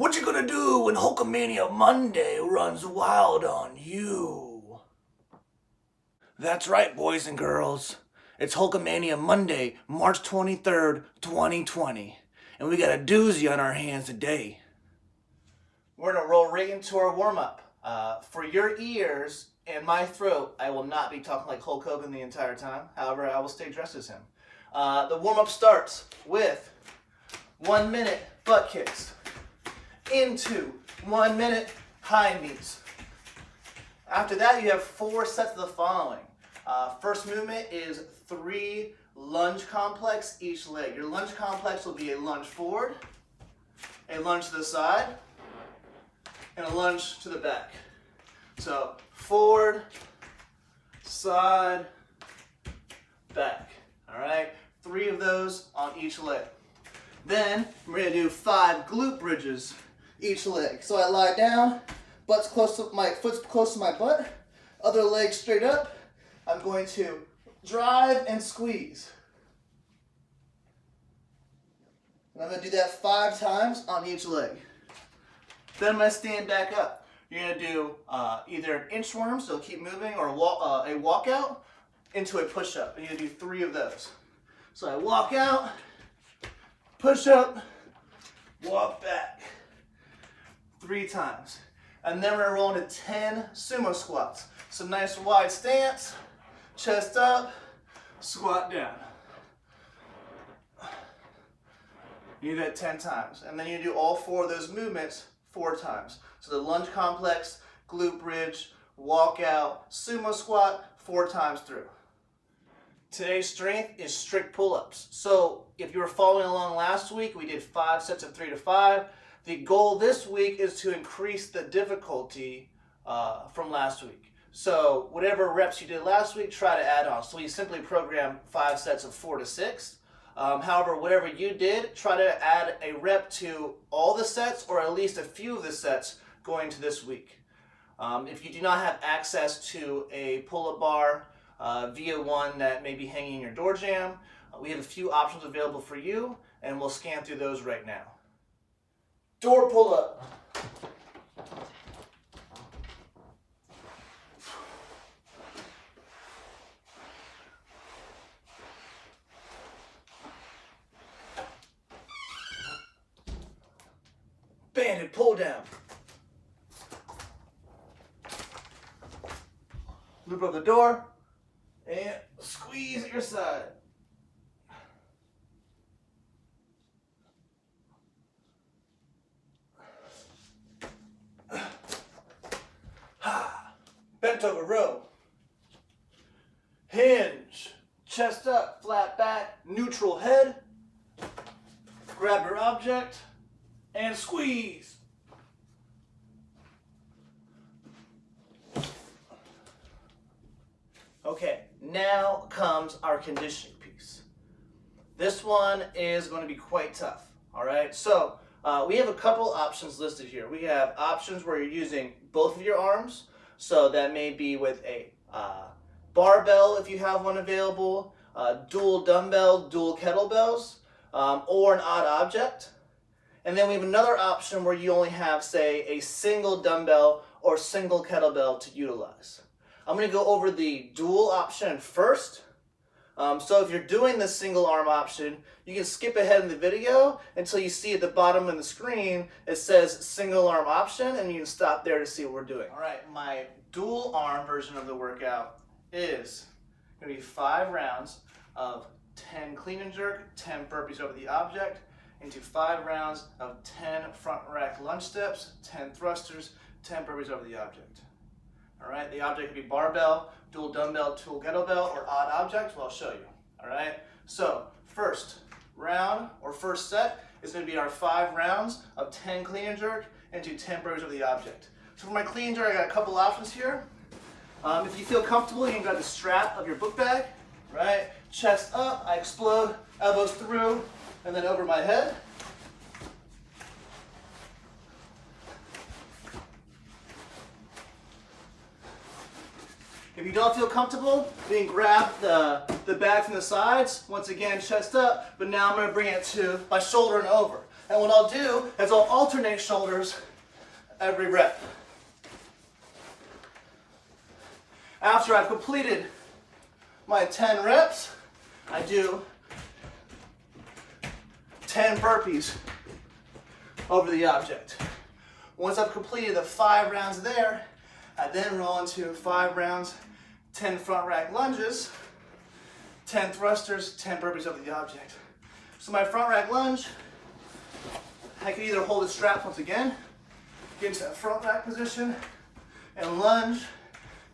What you gonna do when Hulkamania Monday runs wild on you? That's right, boys and girls. It's Hulkamania Monday, March 23rd, 2020. And we got a doozy on our hands today. We're gonna roll right into our warm-up. For your ears and my throat, I will not be talking like Hulk Hogan the entire time. However, I will stay dressed as him. The warm-up starts with 1 minute butt kicks into 1 minute high knees. After that, you have 4 sets of the following. First movement is 3 lunge complex each leg. Your lunge complex will be a lunge forward, a lunge to the side, and a lunge to the back. So forward, side, back. All right, 3 of those on each leg. Then we're gonna do 5 glute bridges each leg. So I lie down, foot's close to my butt, other leg straight up. I'm going to drive and squeeze. And I'm gonna do that 5 times on each leg. Then I'm gonna stand back up. You're gonna do either an inchworm, so keep moving, or a walkout into a push-up. And you're gonna do 3 of those. So I walk out, push up, walk back 3 times. And then we're gonna roll into 10 sumo squats. So nice wide stance, chest up, squat down. You do that 10 times. And then you do all 4 of those movements 4 times. So the lunge complex, glute bridge, walkout, sumo squat 4 times through. Today's strength is strict pull-ups. So if you were following along last week, we did 5 sets of 3 to 5. The goal this week is to increase the difficulty from last week. So whatever reps you did last week, try to add on. So we simply program 5 sets of 4 to 6. However, whatever you did, try to add a rep to all the sets or at least a few of the sets going to this week. If you do not have access to a pull-up bar via one that may be hanging in your door jamb, we have a few options available for you, and we'll scan through those right now. Door pull-up. Banded pull down. Loop up the door and squeeze at your side. Bent over row. Hinge. Chest up, flat back, neutral head. Grab your object and squeeze. Okay, now comes our conditioning piece. This one is going to be quite tough, all right? So we have a couple options listed here. We have options where you're using both of your arms, so that may be with a barbell if you have one available, dual dumbbell, dual kettlebells, or an odd object. And then we have another option where you only have, say, a single dumbbell or single kettlebell to utilize. I'm going to go over the dual option first. So if you're doing the single arm option, you can skip ahead in the video until you see at the bottom of the screen it says single arm option, and you can stop there to see what we're doing. All right, my dual arm version of the workout is going to be 5 rounds of 10 clean and jerk, 10 burpees over the object, into 5 rounds of 10 front rack lunge steps, 10 thrusters, 10 burpees over the object. All right, the object could be barbell, dual dumbbell, dual kettlebell, or odd object. Well, I'll show you. All right, so first round or first set is going to be our 5 rounds of 10 clean and jerk into 10 burpees over the object. So for my clean and jerk, I got a couple options here. If you feel comfortable, you can grab the strap of your book bag. Right, chest up, I explode, elbows through, and then over my head. If you don't feel comfortable, you can grab the the bag from the sides, once again, chest up, but now I'm going to bring it to my shoulder and over. And what I'll do is I'll alternate shoulders every rep. After I've completed my 10 reps, I do 10 burpees over the object. Once I've completed the 5 rounds there, I then roll into 5 rounds, 10 front rack lunges, 10 thrusters, 10 burpees over the object. So my front rack lunge, I can either hold the strap once again, get into that front rack position, and lunge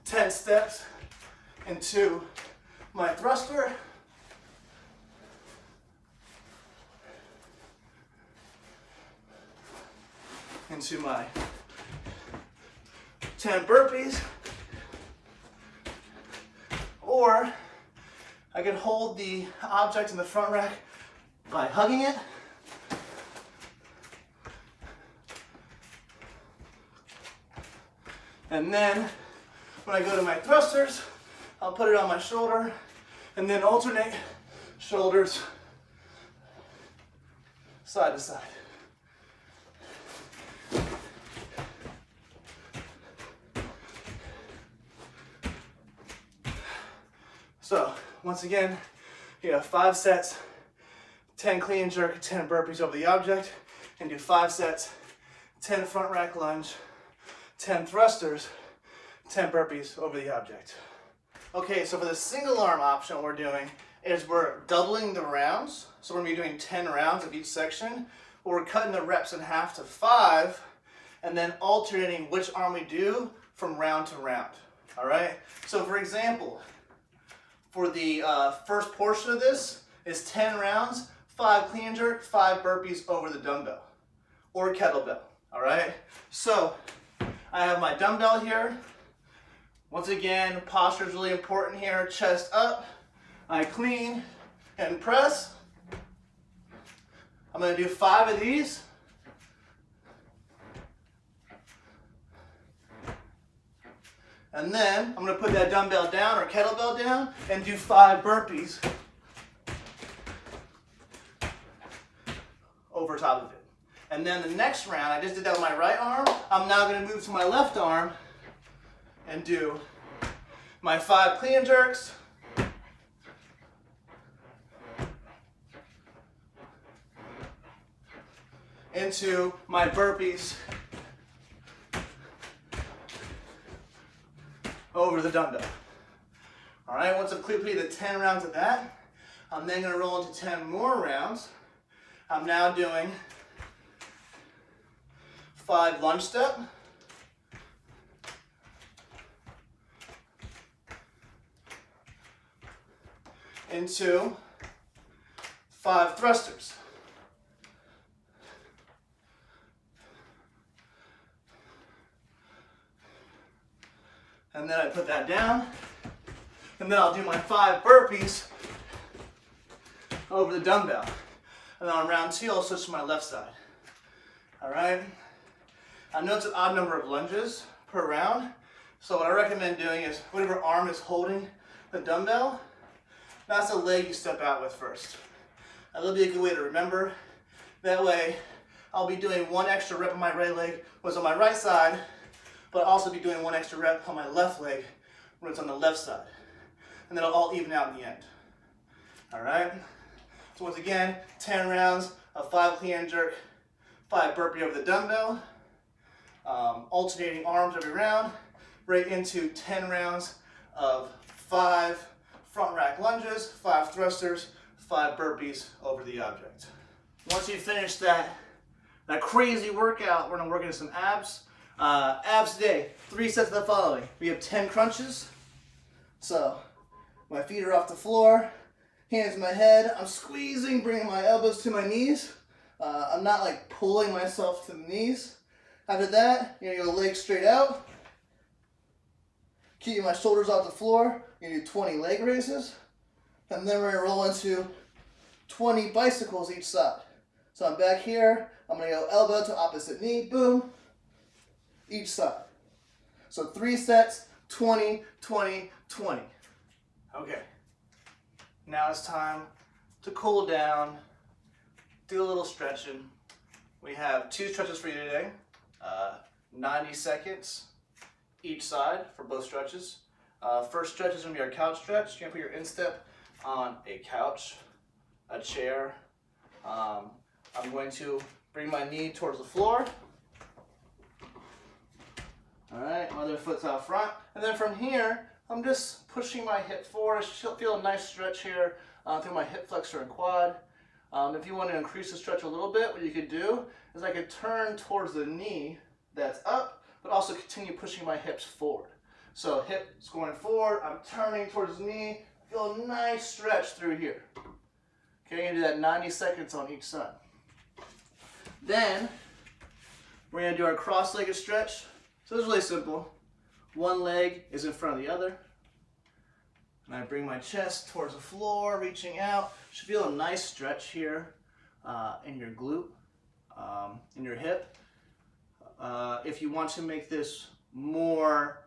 10 steps into my thruster, into my 10 burpees, or I can hold the object in the front rack by hugging it, and then when I go to my thrusters, I'll put it on my shoulder and then alternate shoulders side to side. So, once again, you have 5 sets, 10 clean and jerk, 10 burpees over the object, and do 5 sets, 10 front rack lunge, 10 thrusters, 10 burpees over the object. Okay, so for the single arm option, what we're doing is we're doubling the rounds. So we're going to be doing 10 rounds of each section, but we're cutting the reps in half to 5, and then alternating which arm we do from round to round. All right? So for example, for the first portion of this is 10 rounds, 5 clean and jerk, 5 burpees over the dumbbell or kettlebell. All right? So I have my dumbbell here. Once again, posture is really important here. Chest up. I clean and press. I'm going to do 5 of these. And then I'm going to put that dumbbell down or kettlebell down and do 5 burpees over top of it. And then the next round, I just did that with my right arm. I'm now going to move to my left arm and do my 5 clean and jerks, into my burpees over the dumbbell. All right, once I've completed the 10 rounds of that, I'm then going to roll into 10 more rounds. I'm now doing 5 lunge step, into 5 thrusters. And then I put that down, and then I'll do my 5 burpees over the dumbbell. And then on round 2, I'll switch to my left side. All right? I know it's an odd number of lunges per round, so what I recommend doing is whatever arm is holding the dumbbell, that's the leg you step out with first. That'll be a good way to remember. That way, I'll be doing 1 extra rep on my right leg when it's on my right side, but I'll also be doing 1 extra rep on my left leg when it's on the left side. And then it'll all even out in the end. All right? So once again, 10 rounds of 5 clean and jerk, 5 burpee over the dumbbell, alternating arms every round, right into 10 rounds of 5 front rack lunges, 5 thrusters, 5 burpees over the object. Once you finish that crazy workout, we're gonna work into some abs. Abs today, 3 sets of the following. We have 10 crunches. So my feet are off the floor, hands to my head. I'm squeezing, bringing my elbows to my knees. I'm not like pulling myself to the knees. After that, you're gonna go legs straight out. Keeping my shoulders off the floor. You're gonna do 20 leg raises. And then we're gonna roll into 20 bicycles each side. So I'm back here. I'm gonna go elbow to opposite knee, boom, each side. So 3 sets, 20, 20, 20. Okay. Now it's time to cool down, do a little stretching. We have 2 stretches for you today, 90 seconds each side for both stretches. First stretch is going to be our couch stretch. You're going to put your instep on a couch, a chair. I'm going to bring my knee towards the floor. All right, my other foot's out front. And then from here, I'm just pushing my hip forward. I should feel a nice stretch here through my hip flexor and quad. If you want to increase the stretch a little bit, what you could do is I could turn towards the knee that's up, but also continue pushing my hips forward. So hips going forward, I'm turning towards the knee, feel a nice stretch through here. Okay, you're gonna do that 90 seconds on each side. Then, we're gonna do our cross-legged stretch. So this is really simple. One leg is in front of the other. And I bring my chest towards the floor, reaching out. Should feel a nice stretch here in your glute, in your hip. If you want to make this more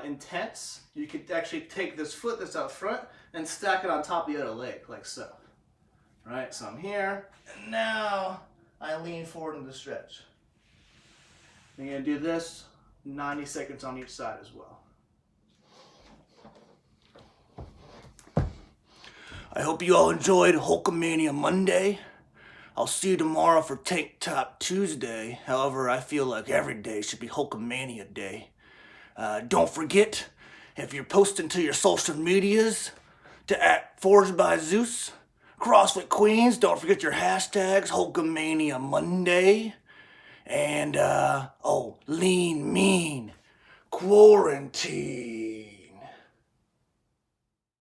intense, you could actually take this foot that's out front and stack it on top of the other leg, like so. Right, so I'm here, and now I lean forward in the stretch. I'm gonna do this 90 seconds on each side as well. I hope you all enjoyed Hulkamania Monday. I'll see you tomorrow for Tank Top Tuesday. However, I feel like every day should be Hulkamania Day. Don't forget, if you're posting to your social medias, to @ForgedByZeus, CrossFit Queens, don't forget your hashtags, Hulkamania Monday, and, Lean Mean Quarantine.